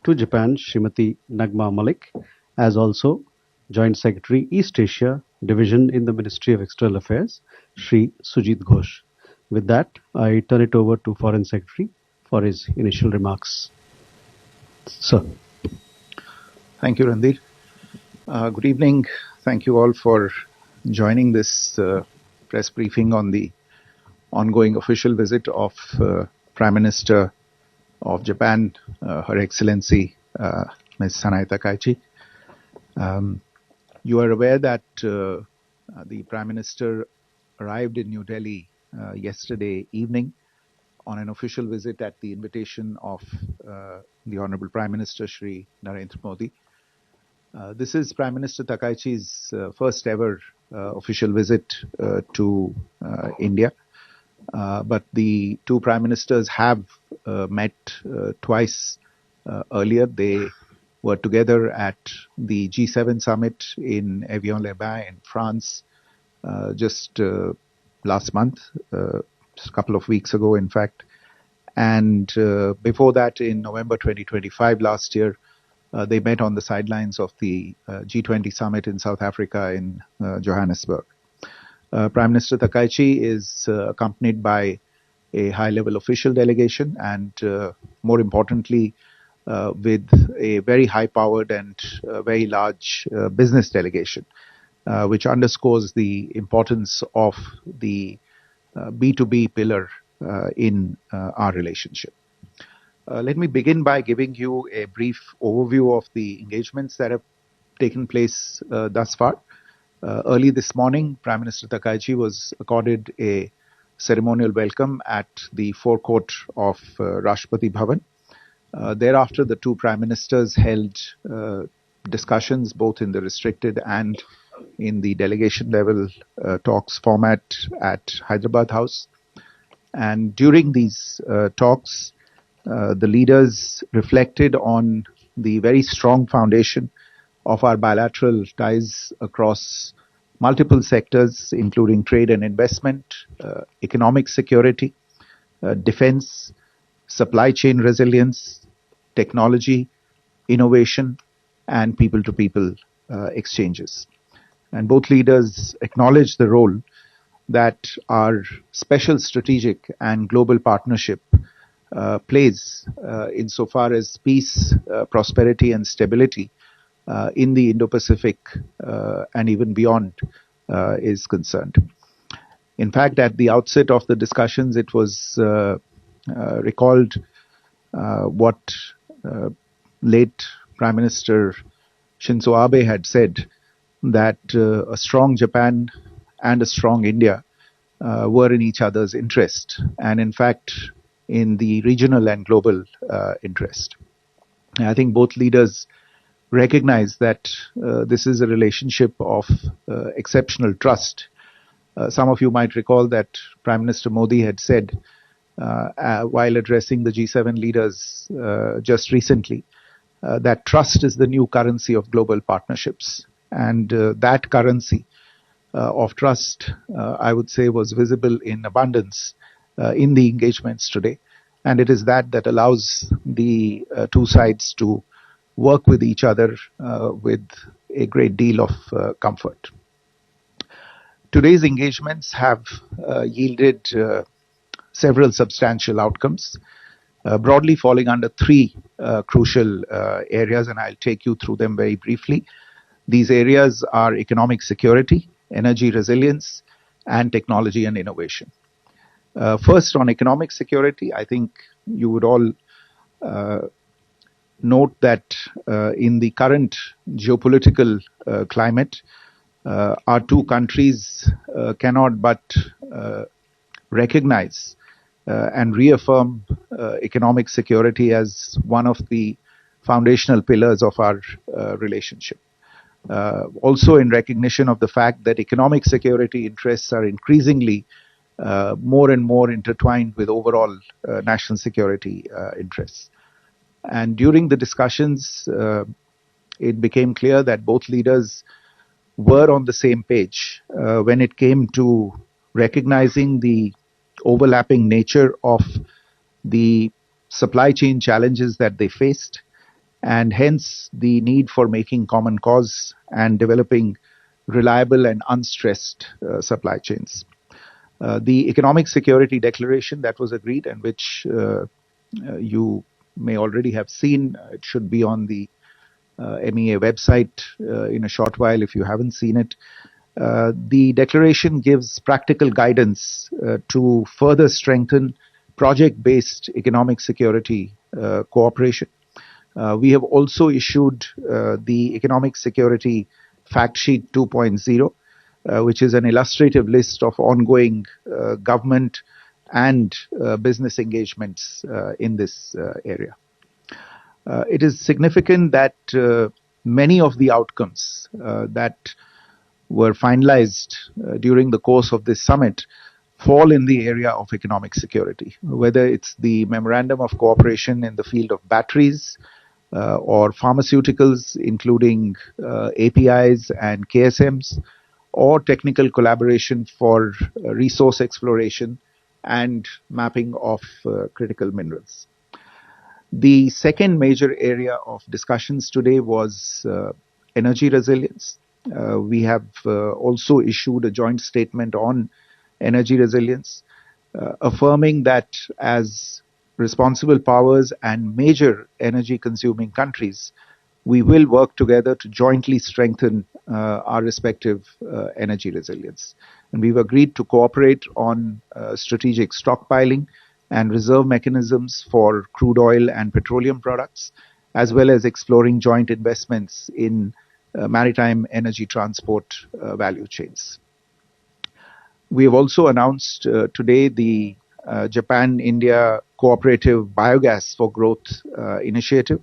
to Japan, Srimati Nagma Malik, as also Joint Secretary East Asia Division in the Ministry of External Affairs, Sri Sujit Ghosh. With that, I turn it over to Foreign Secretary for his initial remarks. Sir. Thank you, Randir. Good evening. Thank you all for joining this press briefing on the ongoing official visit of Prime Minister of Japan, Her Excellency Ms. Sanae Takaichi. You are aware that the Prime Minister arrived in New Delhi yesterday evening on an official visit at the invitation of the Honorable Prime Minister Shri Narendra Modi. This is Prime Minister Takaichi's first ever official visit to India. But the two Prime Ministers have met twice earlier. They were together at the G7 summit in Evian-les-Bains in France just last month, a couple of weeks ago, in fact. And before that, in November 2025 last year, they met on the sidelines of the G20 summit in South Africa in Johannesburg. Prime Minister Takaichi is accompanied by a high-level official delegation and, more importantly, with a very high-powered and very large business delegation, which underscores the importance of the B2B pillar in our relationship. Let me begin by giving you a brief overview of the engagements that have taken place thus far. Early this morning, Prime Minister Takaichi was accorded a ceremonial welcome at the forecourt of Rashtrapati Bhavan. Thereafter, the two Prime Ministers held discussions both in the restricted and in the delegation level talks format at Hyderabad House. And during these talks, the leaders reflected on the very strong foundation of our bilateral ties across multiple sectors, including trade and investment, economic security, defense, supply chain resilience, technology, innovation, and people-to-people exchanges. And both leaders acknowledged the role that our special strategic and global partnership plays insofar as peace, prosperity, and stability in the Indo-Pacific and even beyond is concerned. In fact, at the outset of the discussions, it was recalled what late Prime Minister Shinzo Abe had said, that a strong Japan and a strong India were in each other's interest, and in fact, in the regional and global interest. And I think both leaders recognize that this is a relationship of exceptional trust. Some of you might recall that Prime Minister Modi had said while addressing the G7 leaders just recently that trust is the new currency of global partnerships. And that currency of trust, I would say, was visible in abundance in the engagements today. And it is that that allows the two sides to work with each other with a great deal of comfort. Today's engagements have yielded several substantial outcomes, broadly falling under three crucial areas, and I'll take you through them very briefly. These areas are economic security, energy resilience, and technology and innovation. First, on economic security, I think you would all note that in the current geopolitical climate, our two countries cannot but recognize and reaffirm economic security as one of the foundational pillars of our relationship. Also in recognition of the fact that economic security interests are increasingly more and more intertwined with overall national security interests. And during the discussions, it became clear that both leaders were on the same page when it came to recognizing the overlapping nature of the supply chain challenges that they faced and hence the need for making common cause and developing reliable and unstressed supply chains. The Economic Security Declaration that was agreed, and which you may already have seen, it should be on the MEA website in a short while if you haven't seen it. The declaration gives practical guidance to further strengthen project based economic security cooperation. We have also issued the Economic Security Fact Sheet 2.0, which is an illustrative list of ongoing government and business engagements in this area. It is significant that many of the outcomes that were finalized during the course of this summit fall in the area of economic security, whether it's the memorandum of cooperation in the field of batteries or pharmaceuticals, including APIs and KSMs, or technical collaboration for resource exploration and mapping of critical minerals. The second major area of discussions today was energy resilience. We have also issued a joint statement on energy resilience, affirming that as responsible powers and major energy consuming countries, we will work together to jointly strengthen our respective energy resilience. And we've agreed to cooperate on strategic stockpiling and reserve mechanisms for crude oil and petroleum products, as well as exploring joint investments in maritime energy transport value chains. We have also announced today the Japan-India Cooperative Biogas for Growth initiative.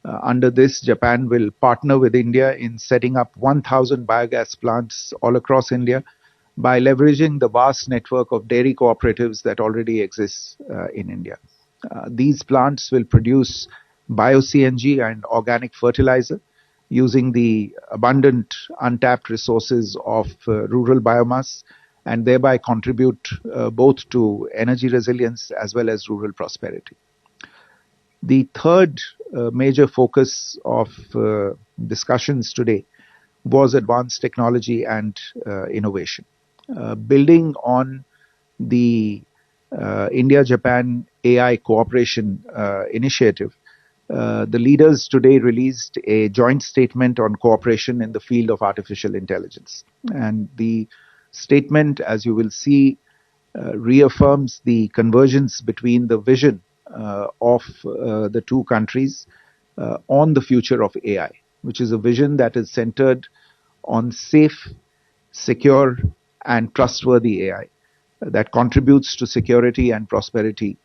Under this, Japan will partner with India in setting up 1,000 biogas plants all across India by leveraging the vast network of dairy cooperatives that already exists in India. These plants will produce bio-CNG and organic fertilizer using the abundant untapped resources of rural biomass, and thereby contribute both to energy resilience as well as rural prosperity. The third major focus of discussions today was advanced technology and innovation. Building on the India-Japan AI cooperation initiative, the leaders today released a joint statement on cooperation in the field of artificial intelligence. And the statement, as you will see, reaffirms the convergence between the vision of the two countries on the future of AI, which is a vision that is centered on safe, secure, and trustworthy AI that contributes to security and prosperity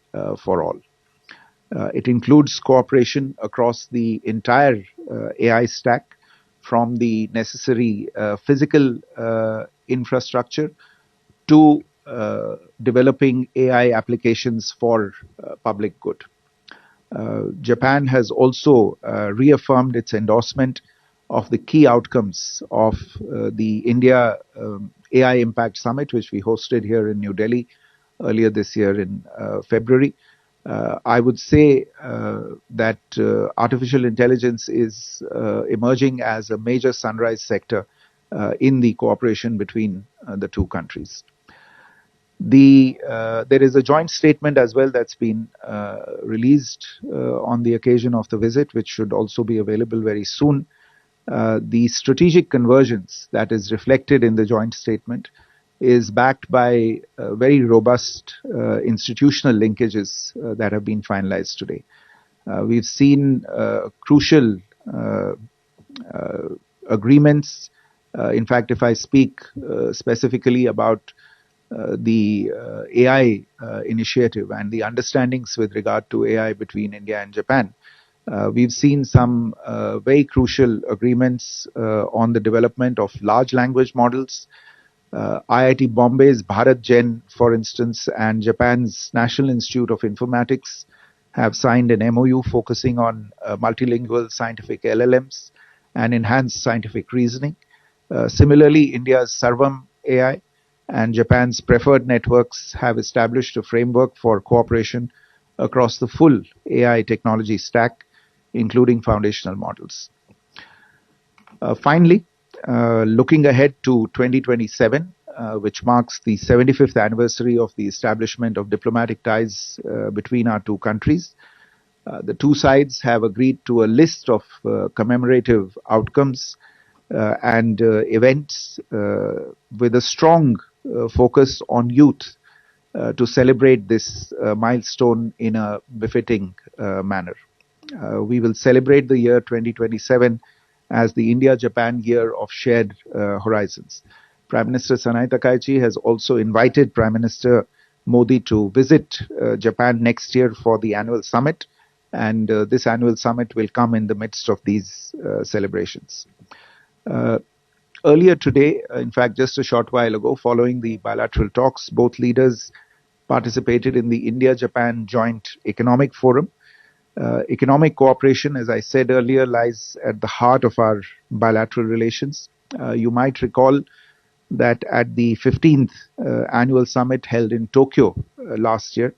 for all. It includes cooperation across the entire AI stack, from the necessary physical infrastructure to developing AI applications for public good. Japan has also reaffirmed its endorsement of the key outcomes of the India AI Impact Summit, which we hosted here in New Delhi earlier this year in February. I would say that artificial intelligence is emerging as a major sunrise sector in the cooperation between the two countries. There is a joint statement as well that's been released on the occasion of the visit, which should also be available very soon. The strategic convergence that is reflected in the joint statement is backed by very robust institutional linkages that have been finalized today. We've seen crucial agreements. In fact, if I speak specifically about the AI initiative and the understandings with regard to AI between India and Japan, we've seen some very crucial agreements on the development of large language models. IIT Bombay's Bharat Gen, for instance, and Japan's National Institute of Informatics have signed an MOU focusing on multilingual scientific LLMs and enhanced scientific reasoning. Similarly, India's Sarvam AI and Japan's Preferred Networks have established a framework for cooperation across the full AI technology stack, including foundational models. Finally, looking ahead to 2027, which marks the 75th anniversary of the establishment of diplomatic ties between our two countries, the two sides have agreed to a list of commemorative outcomes and events with a strong focus on youth to celebrate this milestone in a befitting manner. We will celebrate the year 2027 as the India-Japan Year of Shared Horizons. Prime Minister Sanai Takaichi has also invited Prime Minister Modi to visit Japan next year for the annual summit, and this annual summit will come in the midst of these celebrations. Uh, Earlier today, in fact, just a short while ago, following the bilateral talks, both leaders participated in the India-Japan Joint Economic Forum. Economic cooperation, as I said earlier, lies at the heart of our bilateral relations. You might recall that at the 15th annual summit held in Tokyo last year,